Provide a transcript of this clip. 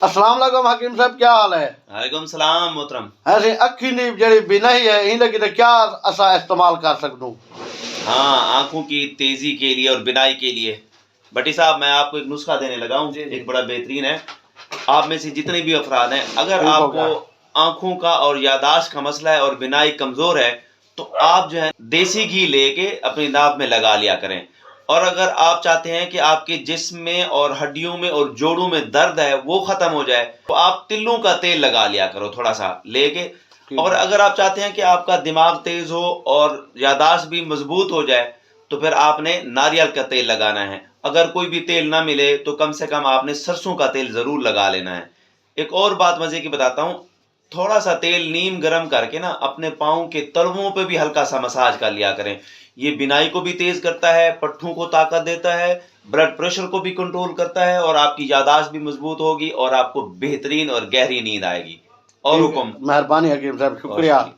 अस्सलाम वालेकुम हकीम साहब, क्या हाल है? वालेकुम सलाम मोहतरम। ऐसे अखी नी जड़ी बिनाई है इन लगी तो क्या असा इस्तेमाल कर सकूं? हाँ, आंखों की तेजी के लिए और बिनाई के लिए भट्टी साहब मैं आपको एक नुस्खा देने लगा हूँ, एक बड़ा बेहतरीन है। आप में से जितने भी अफराद हैं, अगर ठीक हो आपको गया। आंखों का और यादाश्त का मसला है और बिनाई कमजोर है, तो आप जो है देसी घी लेके अपनी नाक में लगा लिया करें। और अगर आप चाहते हैं कि आपके जिस्म में और हड्डियों में और जोड़ों में दर्द है वो खत्म हो जाए, तो आप तिल्लों का तेल लगा लिया करो थोड़ा सा लेके। और अगर आप चाहते हैं कि आपका दिमाग तेज हो और यादाश्त भी मजबूत हो जाए, तो फिर आपने नारियल का तेल लगाना है। अगर कोई भी तेल ना मिले तो कम से कम आपने सरसों का तेल जरूर लगा लेना है। एक और बात मजे की बताता हूँ, थोड़ा सा तेल नीम गरम करके ना अपने पाँव के तलवों पे भी हल्का सा मसाज कर लिया करें। ये बिनाई को भी तेज करता है, पट्ठों को ताकत देता है, ब्लड प्रेशर को भी कंट्रोल करता है, और आपकी यादाश्त भी मजबूत होगी और आपको बेहतरीन और गहरी नींद आएगी। और ठीक है, हुक्म। मेहरबानी हकीम साहब, और शुक्रिया। शुक्रिया।